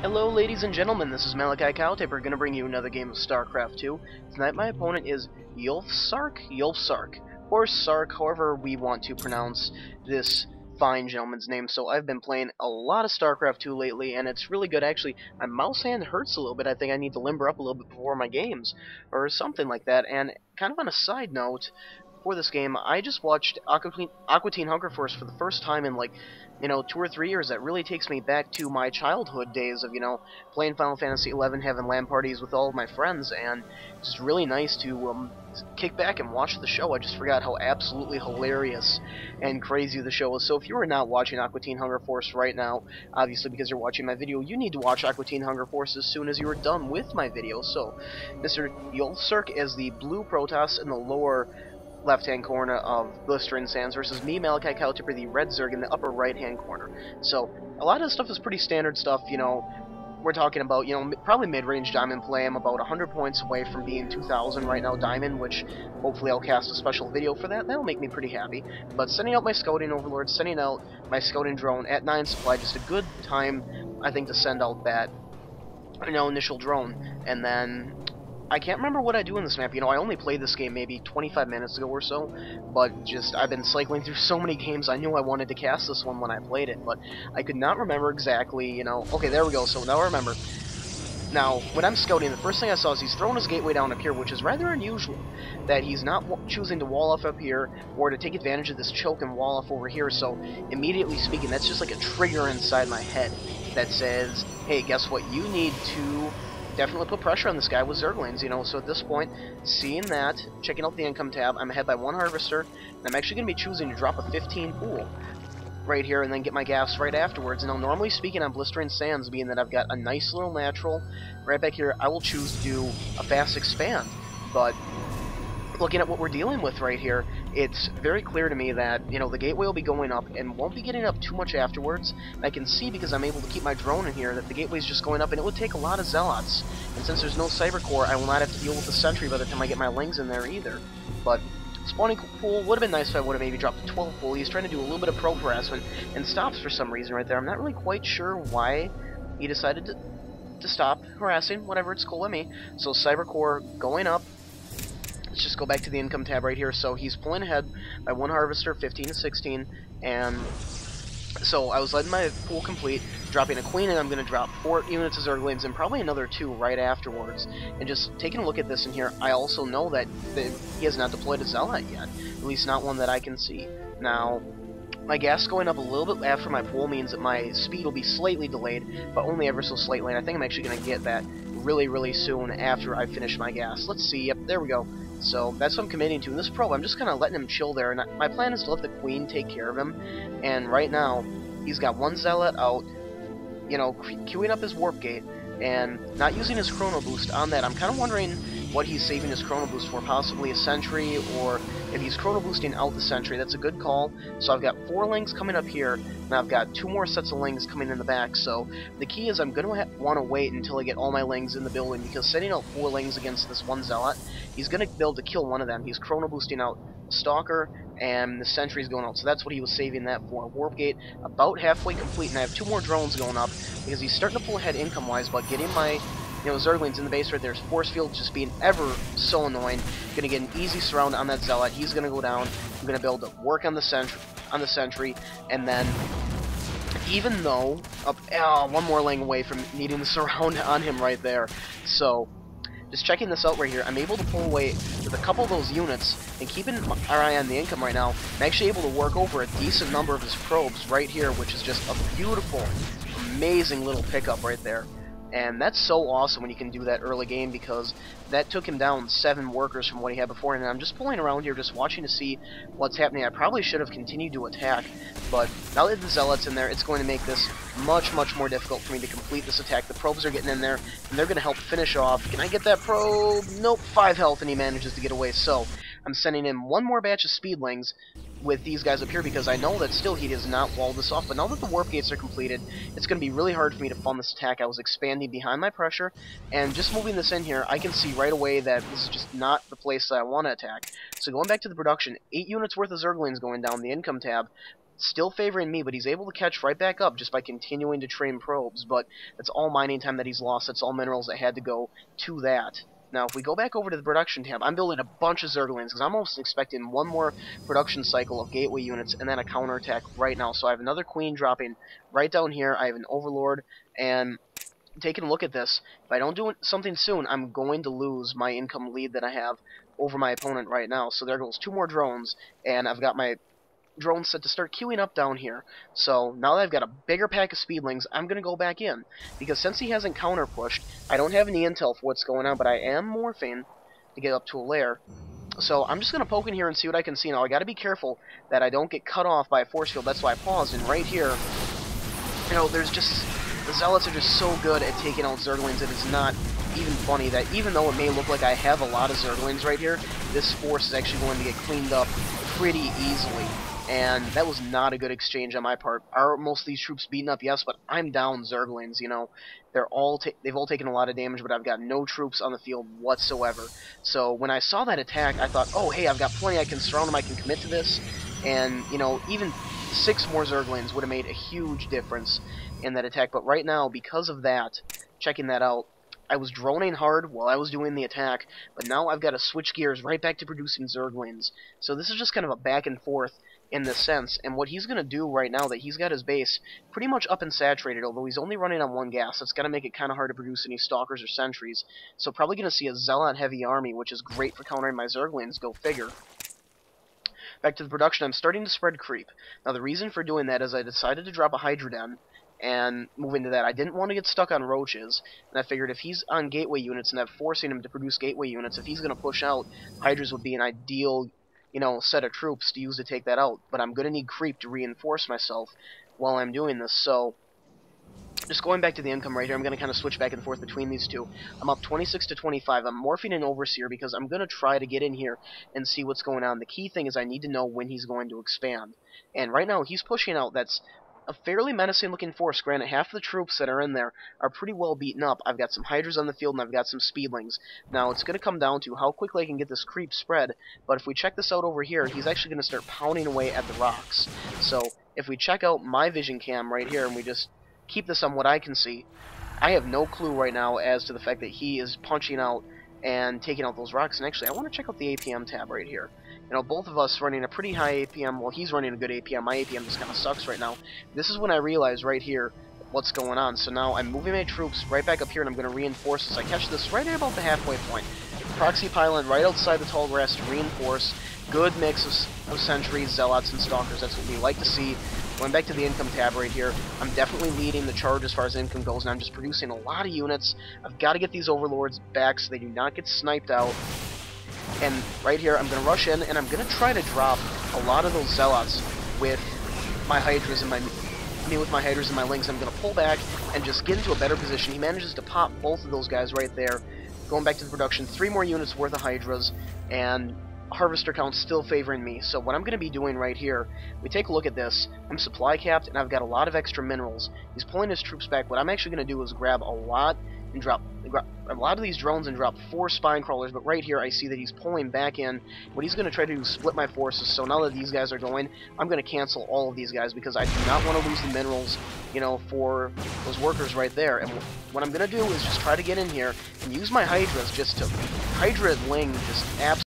Hello ladies and gentlemen, this is Malikicowtipper, going to bring you another game of StarCraft 2. Tonight my opponent is Ulfsark, or Sark, however we want to pronounce this fine gentleman's name. So I've been playing a lot of StarCraft 2 lately, and it's really good actually. My mouse hand hurts a little bit, I think I need to limber up a little bit before my games, or something like that. And kind of on a side note, for this game, I just watched Aqua Teen Hunger Force for the first time in like, 2 or 3 years. That really takes me back to my childhood days of, playing Final Fantasy XI, having LAN parties with all of my friends, and it's just really nice to kick back and watch the show. I just forgot how absolutely hilarious and crazy the show is. So if you are not watching Aqua Teen Hunger Force right now, obviously because you're watching my video, you need to watch Aqua Teen Hunger Force as soon as you are done with my video. So, Mr. Ulfsark as the blue Protoss in the lower left-hand corner of Blistering Sands versus me, Malikicowtipper, the red Zerg, in the upper right-hand corner. So, a lot of the stuff is pretty standard stuff, we're talking about, probably mid-range Diamond play. I'm about 100 points away from being 2,000 right now Diamond, which hopefully I'll cast a special video for that. That'll make me pretty happy. But sending out my Scouting Overlord, sending out my Scouting Drone at 9 supply, just a good time, I think, to send out that, initial drone. And then I can't remember what I do in this map. I only played this game maybe 25 minutes ago or so, but I've been cycling through so many games. I knew I wanted to cast this one when I played it, but I could not remember exactly, Okay, there we go, so now I remember. Now, when I'm scouting, the first thing I saw is he's throwing his gateway down up here, which is rather unusual, that he's not choosing to wall off up here, or to take advantage of this choke and wall off over here, so immediately speaking, that's just like a trigger inside my head that says, hey, guess what, you need to definitely put pressure on this guy with Zerglings, so at this point, seeing that, checking out the income tab, I'm ahead by 1 Harvester, and I'm actually going to be choosing to drop a 15 pool right here and then get my gas right afterwards. Now, normally speaking on Blistering Sands, being that I've got a nice little natural right back here, I will choose to do a fast expand, but looking at what we're dealing with right here, it's very clear to me that, the gateway will be going up and won't be getting up too much afterwards. I can see, because I'm able to keep my drone in here, that the gateway's just going up, and it would take a lot of Zealots. And since there's no Cyber Core, I will not have to deal with the Sentry by the time I get my Lings in there either. But spawning pool would have been nice if I would have maybe dropped a 12 pool. He's trying to do a little bit of probe harassment, and stops for some reason right there. I'm not really quite sure why he decided to stop harassing, whatever, it's cool with me. So Cyber Core going up. Let's just go back to the income tab right here. So he's pulling ahead by 1 Harvester, 15 to 16, and so I was letting my pool complete, dropping a Queen, and I'm going to drop 4 units of Zerglings and probably another 2 right afterwards. And just taking a look at this in here, I also know that he has not deployed a Zealot yet, at least not one that I can see. Now, my gas going up a little bit after my pool means that my speed will be slightly delayed, but only ever so slightly, and I think I'm actually going to get that really, really soon after I finish my gas. Let's see, yep, there we go. So that's what I'm committing to. In this probe, I'm just kind of letting him chill there, and my plan is to let the Queen take care of him, and right now, he's got 1 Zealot out, queuing up his Warp Gate, and not using his Chrono Boost on that. I'm kind of wondering what he's saving his Chrono Boost for, possibly a Sentry, or if he's Chrono Boosting out the Sentry. That's a good call. So I've got 4 Lings coming up here, and I've got 2 more sets of Lings coming in the back. So the key is I'm going to want to wait until I get all my Lings in the building, because sending out 4 Lings against this 1 Zealot, he's going to be able to kill one of them. He's Chrono Boosting out the Stalker, and the Sentry's going out. So that's what he was saving that for. Warp Gate about halfway complete, and I have 2 more drones going up, because he's starting to pull ahead income-wise, but getting my Zerglings in the base right there. Force Field just being ever so annoying. Gonna get an easy surround on that Zealot. He's gonna go down. I'm gonna be able to work on the Sentry, and then even though one more lane away from needing the surround on him right there. So just checking this out right here, I'm able to pull away with a couple of those units, and keeping our eye on the income right now, I'm actually able to work over a decent number of his probes right here, which is just a beautiful, amazing little pickup right there. And that's so awesome when you can do that early game, because that took him down 7 workers from what he had before. And I'm just pulling around here, just watching to see what's happening. I probably should have continued to attack, but now that the Zealot's in there, it's going to make this much, much more difficult for me to complete this attack. The probes are getting in there, and they're going to help finish off. Can I get that probe? Nope, 5 health, and he manages to get away. So I'm sending in 1 more batch of Speedlings with these guys up here, because I know that still he does not wall this off. But now that the Warp Gates are completed, it's going to be really hard for me to fund this attack. I was expanding behind my pressure, and just moving this in here, I can see right away that this is just not the place that I want to attack. So going back to the production, 8 units worth of Zerglings going down the income tab, still favoring me, but he's able to catch right back up just by continuing to train probes. But that's all mining time that he's lost. That's all minerals that had to go to that. Now, if we go back over to the production tab, I'm building a bunch of Zerglings, because I'm almost expecting one more production cycle of gateway units and then a counterattack right now. So I have another Queen dropping right down here. I have an Overlord, and taking a look at this, if I don't do something soon, I'm going to lose my income lead that I have over my opponent right now. So there goes 2 more drones, and I've got my drones set to start queuing up down here. So now that I've got a bigger pack of speedlings, I'm going to go back in. Because since he hasn't counter-pushed, I don't have any intel for what's going on, but I am morphing to get up to a lair. So I'm just going to poke in here and see what I can see. Now, I got to be careful that I don't get cut off by a force field. That's why I paused, and right here, you know, there's just... the Zealots are just so good at taking out Zerglings that it's not even funny that even though it may look like I have a lot of Zerglings right here, this force is actually going to get cleaned up pretty easily. And that was not a good exchange on my part. Are most of these troops beaten up? Yes, but I'm down Zerglings, you know. They've all taken a lot of damage, but I've got no troops on the field whatsoever. So when I saw that attack, I thought, oh, hey, I've got plenty. I can surround them. I can commit to this. And, you know, even 6 more Zerglings would have made a huge difference in that attack. But right now, because of that, checking that out, I was droning hard while I was doing the attack, but now I've got to switch gears right back to producing Zerglings. So this is just kind of a back and forth in this sense, and what he's going to do right now that he's got his base pretty much up and saturated, although he's only running on 1 gas. That's going to make it kind of hard to produce any Stalkers or Sentries, so probably going to see a Zealot-heavy army, which is great for countering my Zerglings, go figure. Back to the production, I'm starting to spread creep. Now the reason for doing that is I decided to drop a Hydra Den, and move into that. I didn't want to get stuck on roaches, and I figured if he's on gateway units and I'm forcing him to produce gateway units, if he's going to push out, Hydras would be an ideal, you know, set of troops to use to take that out. But I'm going to need creep to reinforce myself while I'm doing this. So just going back to the income right here, I'm going to kind of switch back and forth between these two. I'm up 26 to 25. I'm morphing an Overseer because I'm going to try to get in here and see what's going on. The key thing is I need to know when he's going to expand. And right now he's pushing out. That's a fairly menacing looking force. Granted, half the troops that are in there are pretty well beaten up. I've got some Hydras on the field and I've got some Speedlings. Now it's going to come down to how quickly I can get this creep spread, but if we check this out over here, he's actually going to start pounding away at the rocks. So if we check out my vision cam right here and we just keep this on what I can see, I have no clue right now as to the fact that he is punching out and taking out those rocks. And actually, I want to check out the APM tab right here. You know, both of us running a pretty high APM. Well, he's running a good APM. My APM just kind of sucks right now. This is when I realize right here what's going on. So now I'm moving my troops right back up here, and I'm going to reinforce this. I catch this right at about the halfway point. Proxy pylon right outside the tall grass to reinforce. Good mix of sentries, zealots, and stalkers. That's what we like to see. Going back to the income tab right here, I'm definitely leading the charge as far as income goes, and I'm just producing a lot of units. I've got to get these overlords back so they do not get sniped out. And right here, I'm going to rush in, and I'm going to try to drop a lot of those zealots with my Hydras and my Hydras and my Lings. I'm going to pull back and just get into a better position. He manages to pop both of those guys right there. Going back to the production, 3 more units worth of Hydras, and Harvester count still favoring me. So what I'm going to be doing right here, we take a look at this. I'm supply capped, and I've got a lot of extra minerals. He's pulling his troops back. What I'm actually going to do is grab a lot and drop a lot of these drones and drop 4 spine crawlers, but right here I see that he's pulling back in. What he's going to try to do is split my forces, so now that these guys are going, I'm going to cancel all of these guys because I do not want to lose the minerals, you know, for those workers right there. And what I'm going to do is just try to get in here and use my Hydras just to Hydra Ling just absolutely